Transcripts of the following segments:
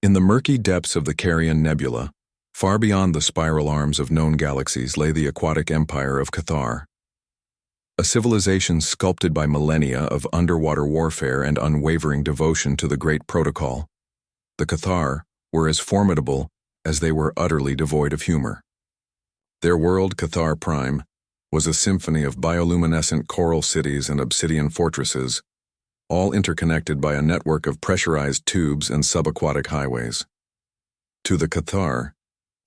In the murky depths of the Carrion Nebula, far beyond the spiral arms of known galaxies, lay the Aquatic Empire of K'tharr, a civilization sculpted by millennia of underwater warfare and unwavering devotion to the Great Protocol. The K'tharr were as formidable as they were utterly devoid of humor. Their world, K'tharr Prime, was a symphony of bioluminescent coral cities and obsidian fortresses, all interconnected by a network of pressurized tubes and subaquatic highways. To the K'tharr,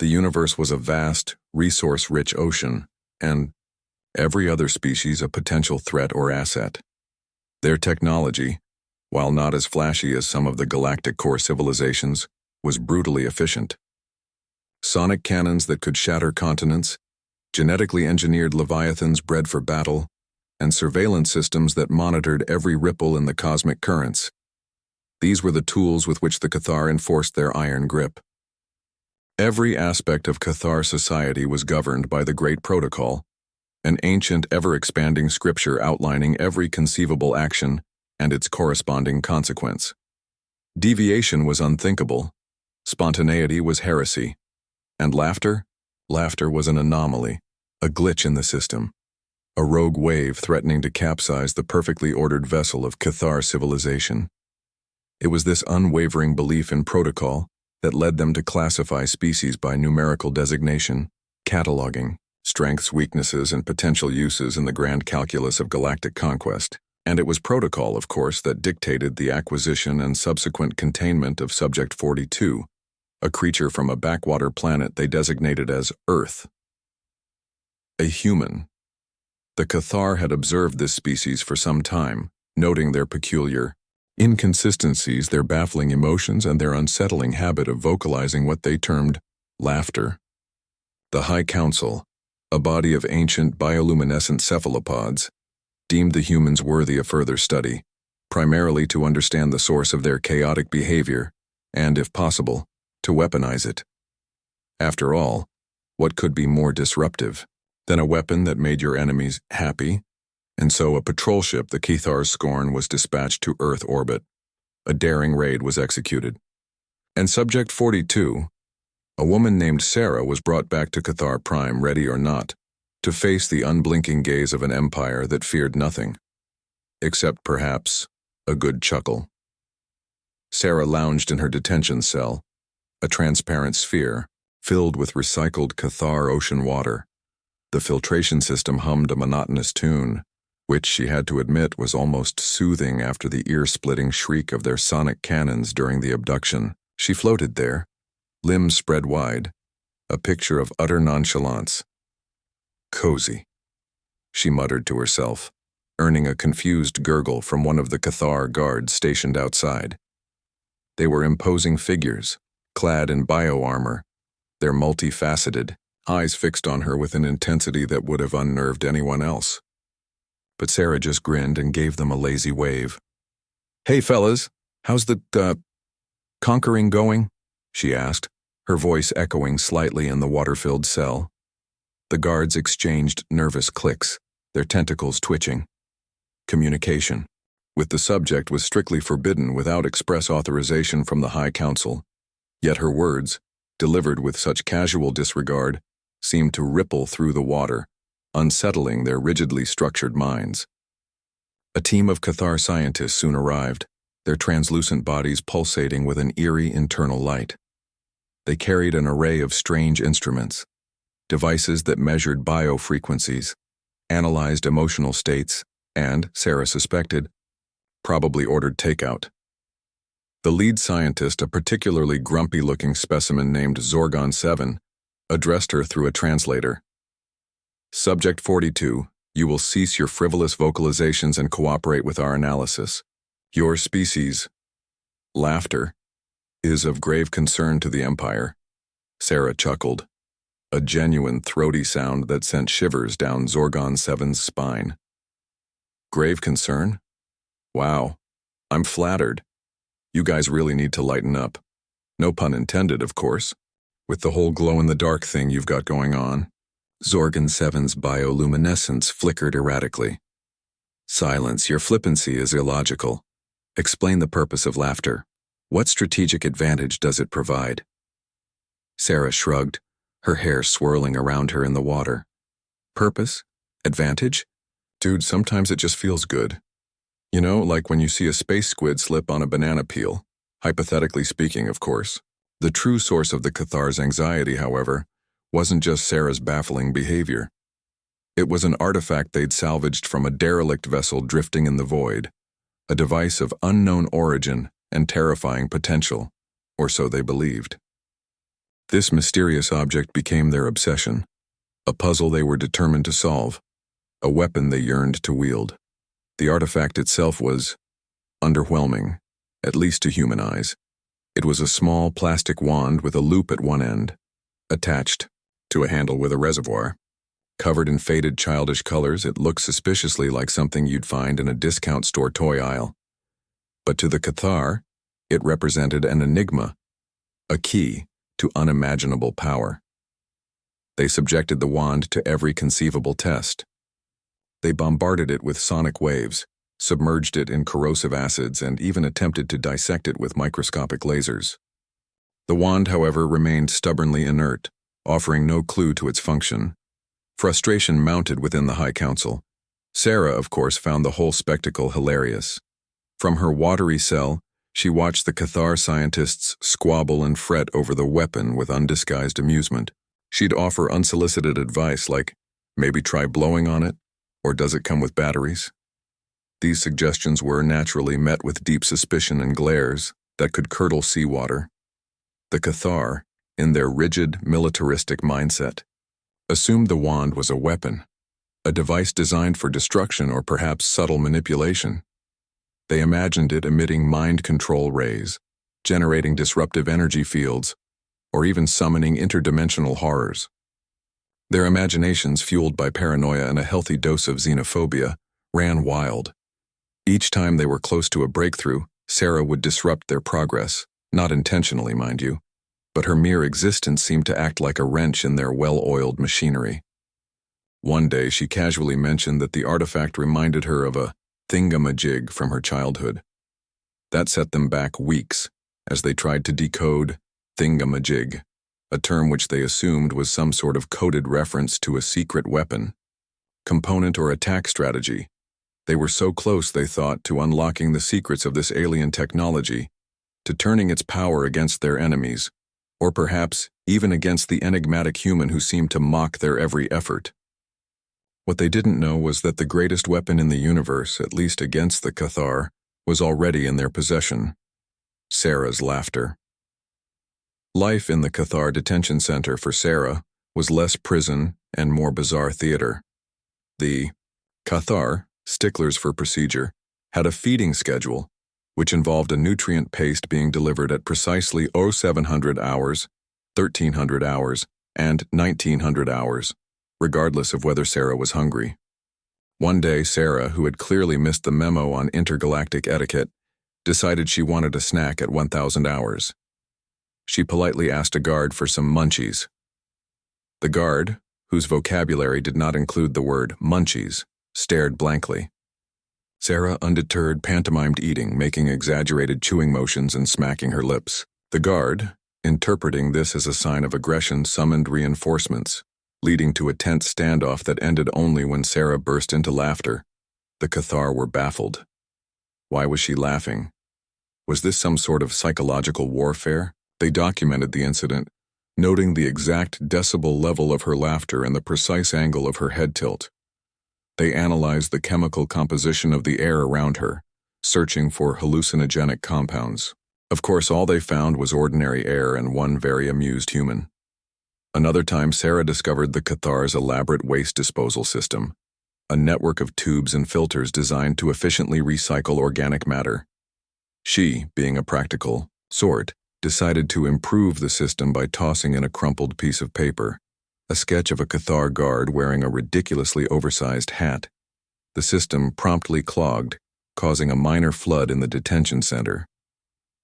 the universe was a vast, resource-rich ocean, and every other species a potential threat or asset. Their technology, while not as flashy as some of the galactic core civilizations, was brutally efficient. Sonic cannons that could shatter continents, genetically engineered leviathans bred for battle, and surveillance systems that monitored every ripple in the cosmic currents. These were the tools with which the K'tharr enforced their iron grip. Every aspect of K'tharr society was governed by the Great Protocol, an ancient, ever-expanding scripture outlining every conceivable action and its corresponding consequence. Deviation was unthinkable, spontaneity was heresy, and laughter was an anomaly, a glitch in the system, a rogue wave threatening to capsize the perfectly ordered vessel of K'tharr civilization. It was this unwavering belief in protocol that led them to classify species by numerical designation, cataloging strengths, weaknesses, and potential uses in the grand calculus of galactic conquest. And it was protocol, of course, that dictated the acquisition and subsequent containment of Subject 42, a creature from a backwater planet they designated as Earth. A human. The K'tharr had observed this species for some time, noting their peculiar inconsistencies, their baffling emotions, and their unsettling habit of vocalizing what they termed laughter. The High Council, a body of ancient bioluminescent cephalopods, deemed the humans worthy of further study, primarily to understand the source of their chaotic behavior and, if possible, to weaponize it. After all, what could be more disruptive than a weapon that made your enemies happy? And so a patrol ship, the K'tharr's Scorn, was dispatched to Earth orbit. A daring raid was executed. And Subject 42, a woman named Sarah, was brought back to K'tharr Prime, ready or not, to face the unblinking gaze of an empire that feared nothing, except perhaps a good chuckle. Sarah lounged in her detention cell, a transparent sphere filled with recycled K'tharr ocean water. The filtration system hummed a monotonous tune, which she had to admit was almost soothing after the ear-splitting shriek of their sonic cannons during the abduction. She floated there, limbs spread wide, a picture of utter nonchalance. Cozy, she muttered to herself, earning a confused gurgle from one of the K'tharr guards stationed outside. They were imposing figures, clad in bio-armor, their multifaceted eyes fixed on her with an intensity that would have unnerved anyone else. But Sarah just grinned and gave them a lazy wave. "Hey fellas, how's the, conquering going?" she asked, her voice echoing slightly in the water-filled cell. The guards exchanged nervous clicks, their tentacles twitching. Communication with the subject was strictly forbidden without express authorization from the High Council, yet her words, delivered with such casual disregard, seemed to ripple through the water, unsettling their rigidly structured minds. A team of K'tharr scientists soon arrived, their translucent bodies pulsating with an eerie internal light. They carried an array of strange instruments, devices that measured biofrequencies, analyzed emotional states, and, Sarah suspected, probably ordered takeout. The lead scientist, a particularly grumpy-looking specimen named Zorgon 7, addressed her through a translator. "Subject 42, you will cease your frivolous vocalizations and cooperate with our analysis. Your species, laughter, is of grave concern to the Empire." Sarah chuckled, a genuine throaty sound that sent shivers down Zorgon 7's spine. Grave concern? Wow, I'm flattered. You guys really need to lighten up. No pun intended, of course, with the whole glow-in-the-dark thing you've got going on. Zorgon 7's bioluminescence flickered erratically. "Silence, your flippancy is illogical. Explain the purpose of laughter." What strategic advantage does it provide? Sarah shrugged, her hair swirling around her in the water. Purpose? Advantage? Dude, sometimes it just feels good. You know, like when you see a space squid slip on a banana peel. Hypothetically speaking, of course. The true source of the K'thar's anxiety, however, wasn't just Sarah's baffling behavior. It was an artifact they'd salvaged from a derelict vessel drifting in the void, a device of unknown origin and terrifying potential, or so they believed. This mysterious object became their obsession, a puzzle they were determined to solve, a weapon they yearned to wield. The artifact itself was underwhelming, at least to human eyes. It was a small plastic wand with a loop at one end, attached to a handle with a reservoir. Covered in faded childish colors, it looked suspiciously like something you'd find in a discount store toy aisle. But to the K'tharr, it represented an enigma, a key to unimaginable power. They subjected the wand to every conceivable test. They bombarded it with sonic waves, submerged it in corrosive acids, and even attempted to dissect it with microscopic lasers. The wand, however, remained stubbornly inert, offering no clue to its function. Frustration mounted within the High Council. Sarah, of course, found the whole spectacle hilarious. From her watery cell, she watched the K'tharr scientists squabble and fret over the weapon with undisguised amusement. She'd offer unsolicited advice like, maybe try blowing on it, or does it come with batteries? These suggestions were naturally met with deep suspicion and glares that could curdle seawater. The K'tharr, in their rigid, militaristic mindset, assumed the wand was a weapon, a device designed for destruction or perhaps subtle manipulation. They imagined it emitting mind control rays, generating disruptive energy fields, or even summoning interdimensional horrors. Their imaginations, fueled by paranoia and a healthy dose of xenophobia, ran wild. Each time they were close to a breakthrough, Sarah would disrupt their progress, not intentionally, mind you, but her mere existence seemed to act like a wrench in their well-oiled machinery. One day she casually mentioned that the artifact reminded her of a thingamajig from her childhood. That set them back weeks as they tried to decode thingamajig, a term which they assumed was some sort of coded reference to a secret weapon, component, or attack strategy. They were so close, they thought, to unlocking the secrets of this alien technology, to turning its power against their enemies, or perhaps even against the enigmatic human who seemed to mock their every effort. What they didn't know was that the greatest weapon in the universe, at least against the K'tharr, was already in their possession: Sarah's laughter. Life in the K'tharr detention center for Sarah was less prison and more bizarre theater. The K'tharr, sticklers for procedure, had a feeding schedule, which involved a nutrient paste being delivered at precisely 0700 hours, 1300 hours, and 1900 hours, regardless of whether Sarah was hungry. One day, Sarah, who had clearly missed the memo on intergalactic etiquette, decided she wanted a snack at 1000 hours. She politely asked a guard for some munchies. The guard, whose vocabulary did not include the word munchies, stared blankly. Sarah, undeterred, pantomimed eating, making exaggerated chewing motions and smacking her lips. The guard, interpreting this as a sign of aggression, summoned reinforcements, leading to a tense standoff that ended only when Sarah burst into laughter. The K'tharr were baffled. Why was she laughing? Was this some sort of psychological warfare? They documented the incident, noting the exact decibel level of her laughter and the precise angle of her head tilt. They analyzed the chemical composition of the air around her, searching for hallucinogenic compounds. Of course, all they found was ordinary air and one very amused human. Another time, Sarah discovered the K'tharr's elaborate waste disposal system, a network of tubes and filters designed to efficiently recycle organic matter. She, being a practical sort, decided to improve the system by tossing in a crumpled piece of paper, a sketch of a K'tharr guard wearing a ridiculously oversized hat. The system promptly clogged, causing a minor flood in the detention center.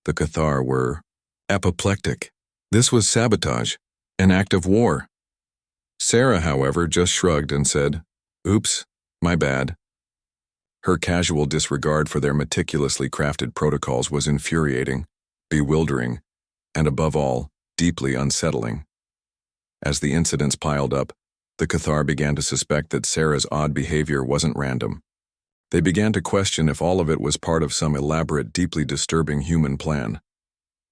The K'tharr were apoplectic. This was sabotage, an act of war. Sarah, however, just shrugged and said, "Oops, my bad." Her casual disregard for their meticulously crafted protocols was infuriating. bewildering, and above all, deeply unsettling. As the incidents piled up, the K'tharr began to suspect that Sarah's odd behavior wasn't random. They began to question if all of it was part of some elaborate, deeply disturbing human plan.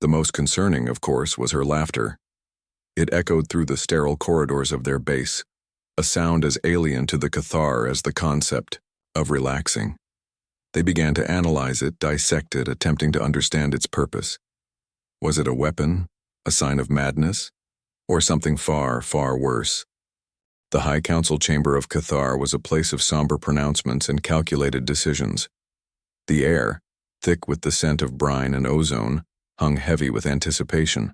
The most concerning, of course, was her laughter. It echoed through the sterile corridors of their base, a sound as alien to the K'tharr as the concept of relaxing. They began to analyze it, dissect it, attempting to understand its purpose. Was it a weapon, a sign of madness, or something far, far worse? The High Council Chamber of K'tharr was a place of somber pronouncements and calculated decisions. The air, thick with the scent of brine and ozone, hung heavy with anticipation.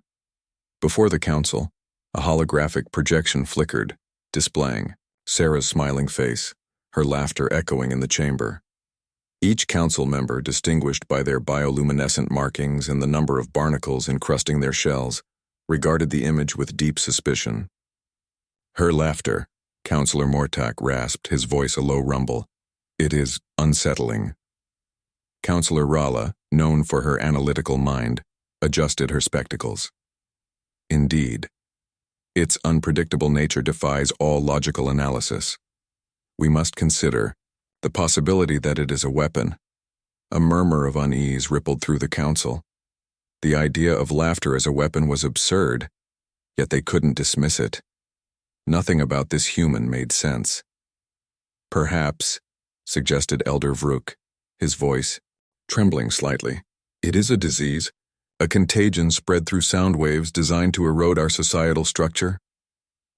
Before the council, a holographic projection flickered, displaying Sarah's smiling face, her laughter echoing in the chamber. Each council member, distinguished by their bioluminescent markings and the number of barnacles encrusting their shells, regarded the image with deep suspicion. Her laughter, Councillor Mortak rasped, his voice a low rumble. It is unsettling. Councillor Rala, known for her analytical mind, adjusted her spectacles. Indeed, its unpredictable nature defies all logical analysis. We must consider the possibility that it is a weapon. A murmur of unease rippled through the council. The idea of laughter as a weapon was absurd, yet they couldn't dismiss it. Nothing about this human made sense. Perhaps, suggested Elder Vrook, his voice trembling slightly, it is a disease, a contagion spread through sound waves designed to erode our societal structure.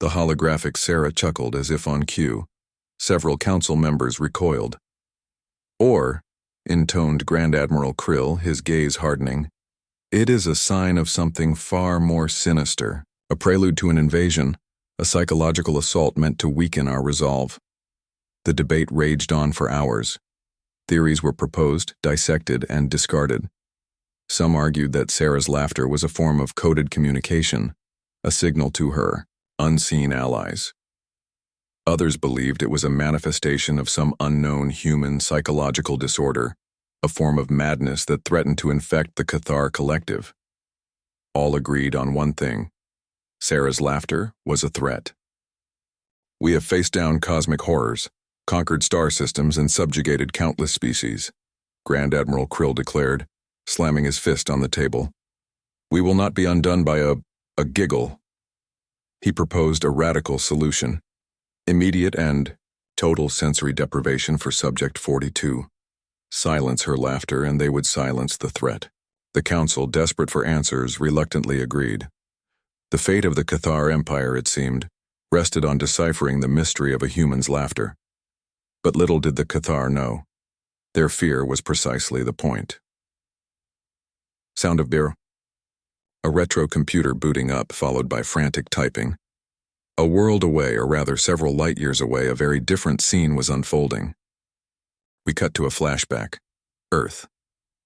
The holographic Sarah chuckled as if on cue. Several council members recoiled. Or, intoned Grand Admiral Krill, his gaze hardening, it is a sign of something far more sinister, a prelude to an invasion, a psychological assault meant to weaken our resolve. The debate raged on for hours. Theories were proposed, dissected, and discarded. Some argued that Sarah's laughter was a form of coded communication, a signal to her unseen allies. Others believed it was a manifestation of some unknown human psychological disorder, a form of madness that threatened to infect the K'tharr collective. All agreed on one thing: Sarah's laughter was a threat. We have faced down cosmic horrors, conquered star systems, and subjugated countless species, Grand Admiral Krill declared, slamming his fist on the table. We will not be undone by a giggle. He proposed a radical solution: immediate and total sensory deprivation for Subject 42. Silence her laughter and they would silence the threat. The council, desperate for answers, reluctantly agreed. The fate of the K'tharr Empire, it seemed, rested on deciphering the mystery of a human's laughter. But little did the K'tharr know. Their fear was precisely the point. Sound of beer. A retro computer booting up, followed by frantic typing. A world away, or rather several light years away, a very different scene was unfolding. We cut to a flashback. Earth.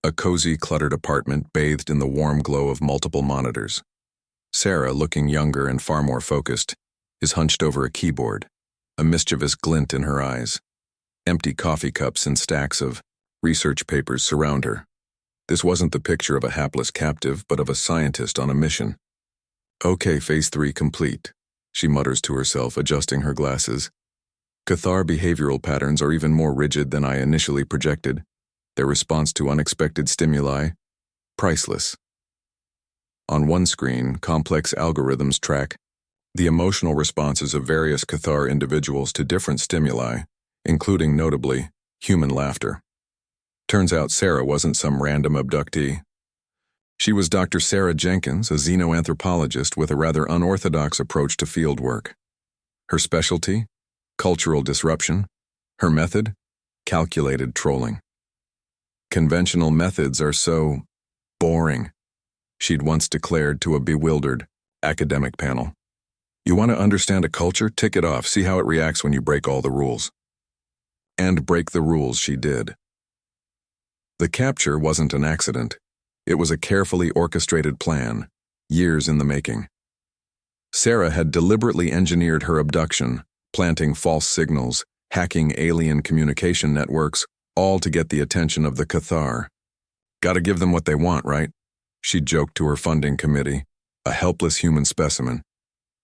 A cozy, cluttered apartment bathed in the warm glow of multiple monitors. Sarah, looking younger and far more focused, is hunched over a keyboard, a mischievous glint in her eyes. Empty coffee cups and stacks of research papers surround her. This wasn't the picture of a hapless captive, but of a scientist on a mission. Okay, phase 3 complete, she mutters to herself, adjusting her glasses. K'tharr behavioral patterns are even more rigid than I initially projected. Their response to unexpected stimuli, priceless. On one screen, complex algorithms track the emotional responses of various K'tharr individuals to different stimuli, including, notably, human laughter. Turns out Sarah wasn't some random abductee. She was Dr. Sarah Jenkins, a xenoanthropologist with a rather unorthodox approach to fieldwork. Her specialty? Cultural disruption. Her method? Calculated trolling. Conventional methods are so boring, she'd once declared to a bewildered academic panel. You want to understand a culture? Tick it off, see how it reacts when you break all the rules. And break the rules she did. The capture wasn't an accident. It was a carefully orchestrated plan, years in the making. Sarah had deliberately engineered her abduction, planting false signals, hacking alien communication networks, all to get the attention of the K'tharr. Gotta give them what they want, right? she joked to her funding committee. A helpless human specimen.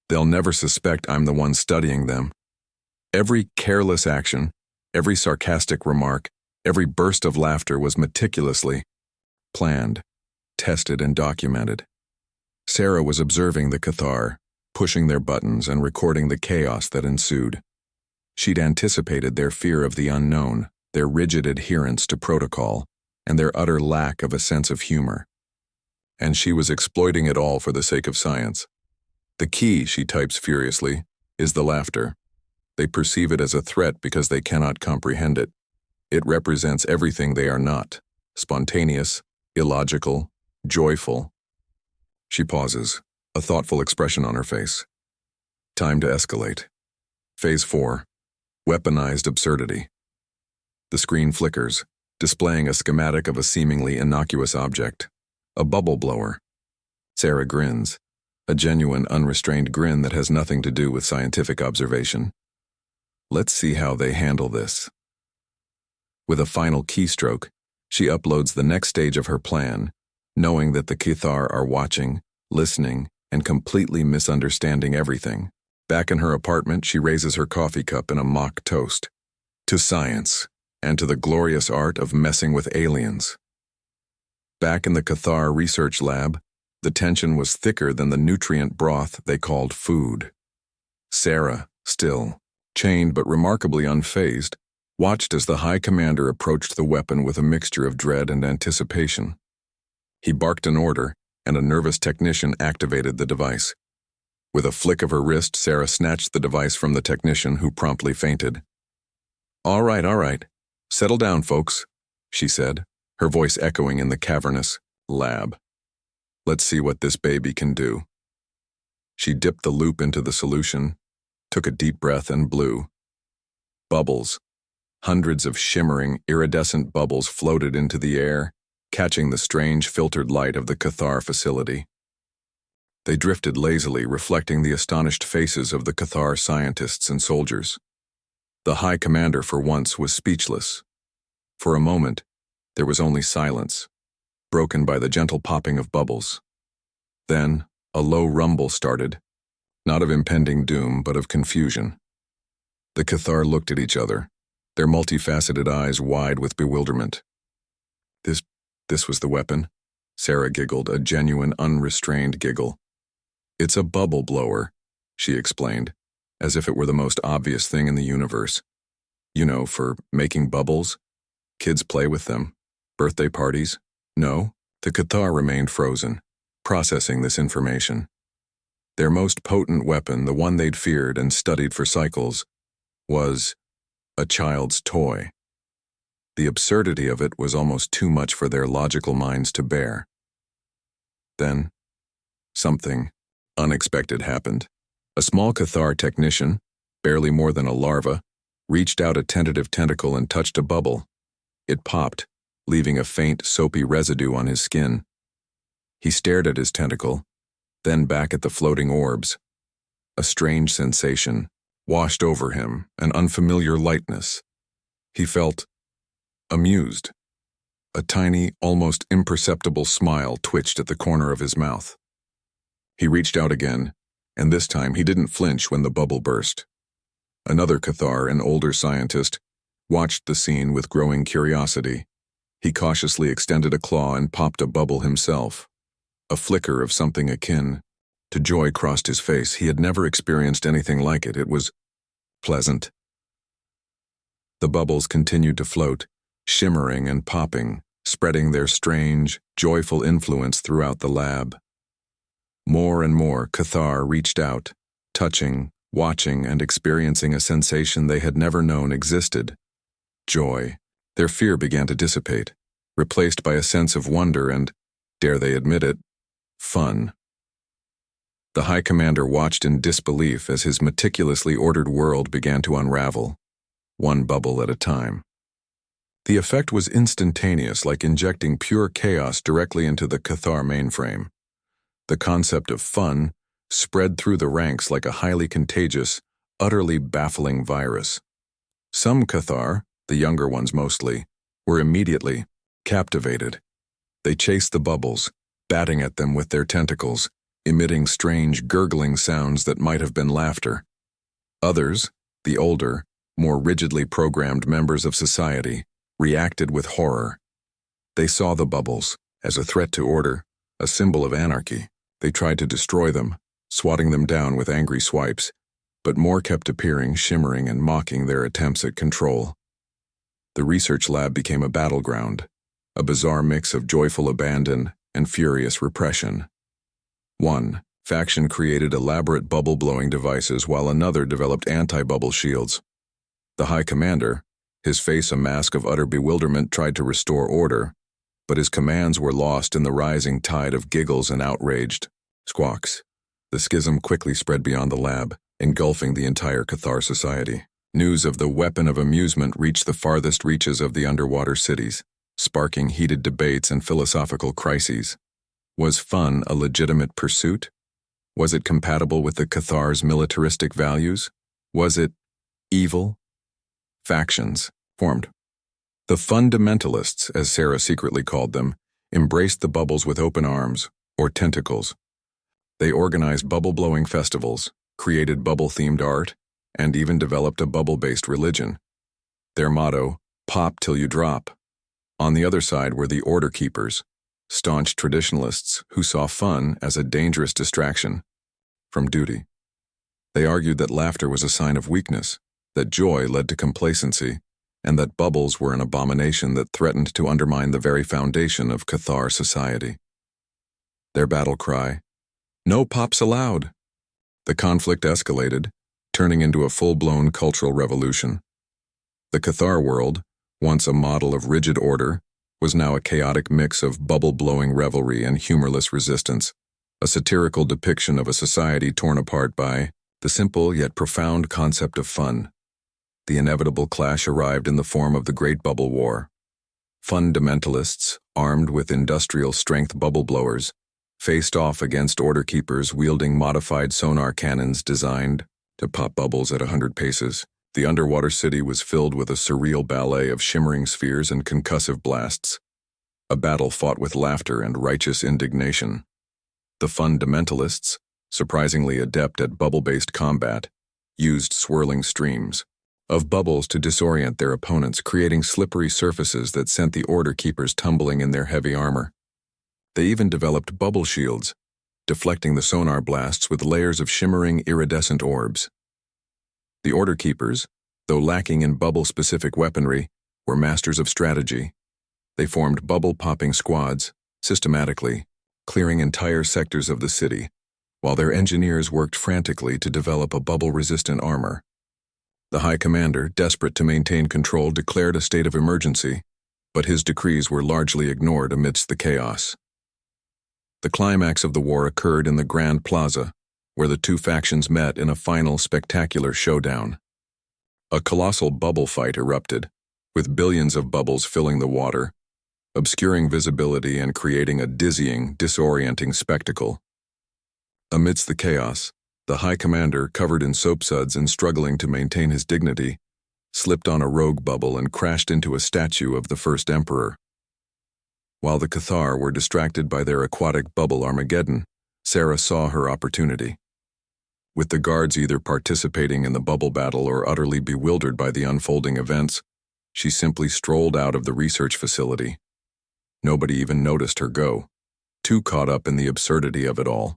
They'll never suspect I'm the one studying them. Every careless action, every sarcastic remark, every burst of laughter was meticulously planned, tested, and documented. Sarah was observing the K'tharr, pushing their buttons and recording the chaos that ensued. She'd anticipated their fear of the unknown, their rigid adherence to protocol, and their utter lack of a sense of humor. And she was exploiting it all for the sake of science. The key, she types furiously, is the laughter. They perceive it as a threat because they cannot comprehend it. It represents everything they are not: spontaneous, illogical, joyful. She pauses, a thoughtful expression on her face. Time to escalate. Phase 4. Weaponized absurdity. The screen flickers, displaying a schematic of a seemingly innocuous object. A bubble blower. Sarah grins, a genuine, unrestrained grin that has nothing to do with scientific observation. Let's see how they handle this. With a final keystroke, she uploads the next stage of her plan, knowing that the K'tharr are watching, listening, and completely misunderstanding everything. Back in her apartment, she raises her coffee cup in a mock toast. To science, and to the glorious art of messing with aliens. Back in the K'tharr research lab, the tension was thicker than the nutrient broth they called food. Sarah, still, chained but remarkably unfazed, watched as the High Commander approached the weapon with a mixture of dread and anticipation. He barked an order, and a nervous technician activated the device. With a flick of her wrist, Sarah snatched the device from the technician, who promptly fainted. All right. Settle down, folks," she said, her voice echoing in the cavernous lab. "Let's see what this baby can do." She dipped the loop into the solution, took a deep breath, and blew. Bubbles. Hundreds of shimmering, iridescent bubbles floated into the air, catching the strange filtered light of the K'tharr facility. They drifted lazily, reflecting the astonished faces of the K'tharr scientists and soldiers. The High Commander, for once, was speechless. For a moment, there was only silence, broken by the gentle popping of bubbles. Then, a low rumble started, not of impending doom, but of confusion. The K'tharr looked at each other, their multifaceted eyes wide with bewilderment. This was the weapon, Sarah giggled, a genuine, unrestrained giggle. "It's a bubble blower," she explained, as if it were the most obvious thing in the universe. "You know, for making bubbles. Kids play with them. Birthday parties. No?" The K'tharr remained frozen, processing this information. Their most potent weapon, the one they'd feared and studied for cycles, was a child's toy. The absurdity of it was almost too much for their logical minds to bear. Then, something unexpected happened. A small K'tharr technician, barely more than a larva, reached out a tentative tentacle and touched a bubble. It popped, leaving a faint, soapy residue on his skin. He stared at his tentacle, then back at the floating orbs. A strange sensation washed over him, an unfamiliar lightness. He felt amused. A tiny, almost imperceptible smile twitched at the corner of his mouth. He reached out again, and this time he didn't flinch when the bubble burst. Another K'tharr, an older scientist, watched the scene with growing curiosity. He cautiously extended a claw and popped a bubble himself. A flicker of something akin to joy crossed his face. He had never experienced anything like it. It was pleasant. The bubbles continued to float, shimmering and popping, spreading their strange, joyful influence throughout the lab. More and more K'tharr reached out, touching, watching, and experiencing a sensation they had never known existed. Joy. Their fear began to dissipate, replaced by a sense of wonder and, dare they admit it, fun. The High Commander watched in disbelief as his meticulously ordered world began to unravel, one bubble at a time. The effect was instantaneous, like injecting pure chaos directly into the K'tharr mainframe. The concept of fun spread through the ranks like a highly contagious, utterly baffling virus. Some K'tharr, the younger ones mostly, were immediately captivated. They chased the bubbles, batting at them with their tentacles, emitting strange gurgling sounds that might have been laughter. Others, the older, more rigidly programmed members of society, reacted with horror. They saw the bubbles as a threat to order, a symbol of anarchy. They tried to destroy them, swatting them down with angry swipes, but more kept appearing, shimmering and mocking their attempts at control. The research lab became a battleground, a bizarre mix of joyful abandon and furious repression. One faction created elaborate bubble-blowing devices while another developed anti-bubble shields. The High Commander, his face a mask of utter bewilderment, tried to restore order, but his commands were lost in the rising tide of giggles and outraged squawks. The schism quickly spread beyond the lab, engulfing the entire K'tharr society. News of the weapon of amusement reached the farthest reaches of the underwater cities, sparking heated debates and philosophical crises. Was fun a legitimate pursuit? Was it compatible with the K'tharr's militaristic values? Was it evil? Factions formed. The fundamentalists, as Sarah secretly called them, embraced the bubbles with open arms, or tentacles. They organized bubble-blowing festivals, created bubble-themed art, and even developed a bubble-based religion. Their motto, "Pop till you drop." On the other side were the Order Keepers, staunch traditionalists who saw fun as a dangerous distraction from duty. They argued that laughter was a sign of weakness, that joy led to complacency, and that bubbles were an abomination that threatened to undermine the very foundation of K'tharr society. Their battle cry, "No pops allowed!" The conflict escalated, turning into a full-blown cultural revolution. The K'tharr world, once a model of rigid order, was now a chaotic mix of bubble-blowing revelry and humorless resistance, a satirical depiction of a society torn apart by the simple yet profound concept of fun. The inevitable clash arrived in the form of the Great Bubble War. Fundamentalists, armed with industrial-strength bubble blowers, faced off against Order Keepers wielding modified sonar cannons designed to pop bubbles at 100 paces. The underwater city was filled with a surreal ballet of shimmering spheres and concussive blasts, a battle fought with laughter and righteous indignation. The fundamentalists, surprisingly adept at bubble-based combat, used swirling streams of bubbles to disorient their opponents, creating slippery surfaces that sent the Order Keepers tumbling in their heavy armor. They even developed bubble shields, deflecting the sonar blasts with layers of shimmering iridescent orbs. The Order Keepers, though lacking in bubble-specific weaponry, were masters of strategy. They formed bubble-popping squads, systematically, clearing entire sectors of the city, while their engineers worked frantically to develop a bubble-resistant armor. The High Commander, desperate to maintain control, declared a state of emergency, but his decrees were largely ignored amidst the chaos. The climax of the war occurred in the Grand Plaza, where the two factions met in a final spectacular showdown. A colossal bubble fight erupted, with billions of bubbles filling the water, obscuring visibility and creating a dizzying, disorienting spectacle. Amidst the chaos, the High Commander, covered in soapsuds and struggling to maintain his dignity, slipped on a rogue bubble and crashed into a statue of the first Emperor. While the K'tharr were distracted by their aquatic bubble Armageddon, Sarah saw her opportunity. With the guards either participating in the bubble battle or utterly bewildered by the unfolding events, she simply strolled out of the research facility. Nobody even noticed her go, too caught up in the absurdity of it all.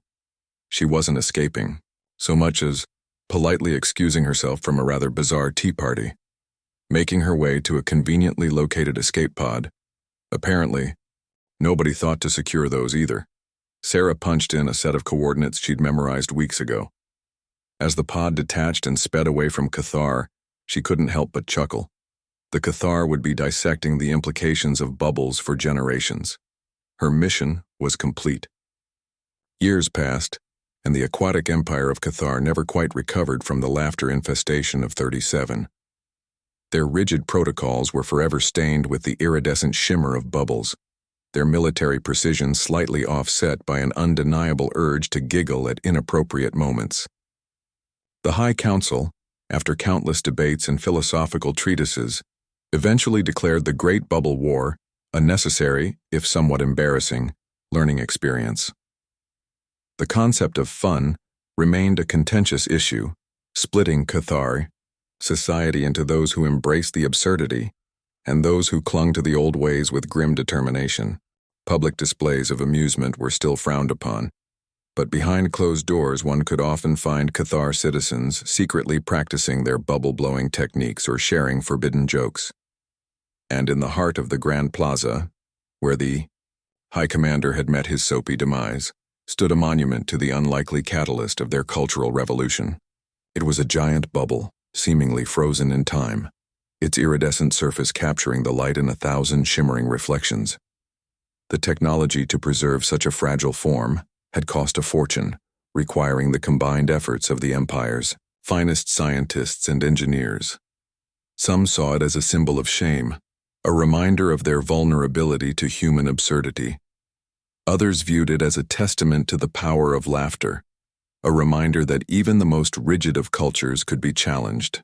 She wasn't escaping, so much as politely excusing herself from a rather bizarre tea party, making her way to a conveniently located escape pod. Apparently, nobody thought to secure those either. Sarah punched in a set of coordinates she'd memorized weeks ago. As the pod detached and sped away from K'tharr, she couldn't help but chuckle. The K'tharr would be dissecting the implications of bubbles for generations. Her mission was complete. Years passed, and the Aquatic Empire of K'tharr never quite recovered from the laughter infestation of 37. Their rigid protocols were forever stained with the iridescent shimmer of bubbles, their military precision slightly offset by an undeniable urge to giggle at inappropriate moments. The High Council, after countless debates and philosophical treatises, eventually declared the Great Bubble War a necessary, if somewhat embarrassing, learning experience. The concept of fun remained a contentious issue, splitting K'tharr society into those who embraced the absurdity and those who clung to the old ways with grim determination. Public displays of amusement were still frowned upon, but behind closed doors one could often find K'tharr citizens secretly practicing their bubble-blowing techniques or sharing forbidden jokes. And in the heart of the Grand Plaza, where the High Commander had met his soapy demise, stood a monument to the unlikely catalyst of their cultural revolution. It was a giant bubble, seemingly frozen in time, its iridescent surface capturing the light in 1,000 shimmering reflections. The technology to preserve such a fragile form had cost a fortune, requiring the combined efforts of the Empire's finest scientists and engineers. Some saw it as a symbol of shame, a reminder of their vulnerability to human absurdity. Others viewed it as a testament to the power of laughter, a reminder that even the most rigid of cultures could be challenged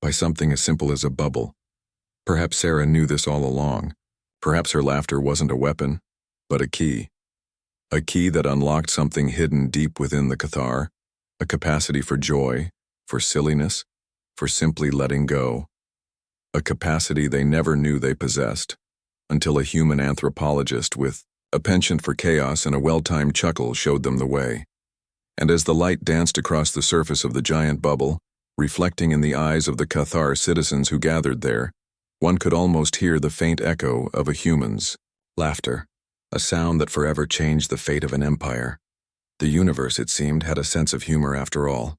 by something as simple as a bubble. Perhaps Sarah knew this all along. Perhaps her laughter wasn't a weapon, but a key that unlocked something hidden deep within the K'tharr, a capacity for joy, for silliness, for simply letting go. A capacity they never knew they possessed, until a human anthropologist with a penchant for chaos and a well-timed chuckle showed them the way. And as the light danced across the surface of the giant bubble, reflecting in the eyes of the K'tharr citizens who gathered there, one could almost hear the faint echo of a human's laughter, a sound that forever changed the fate of an empire. The universe, it seemed, had a sense of humor after all.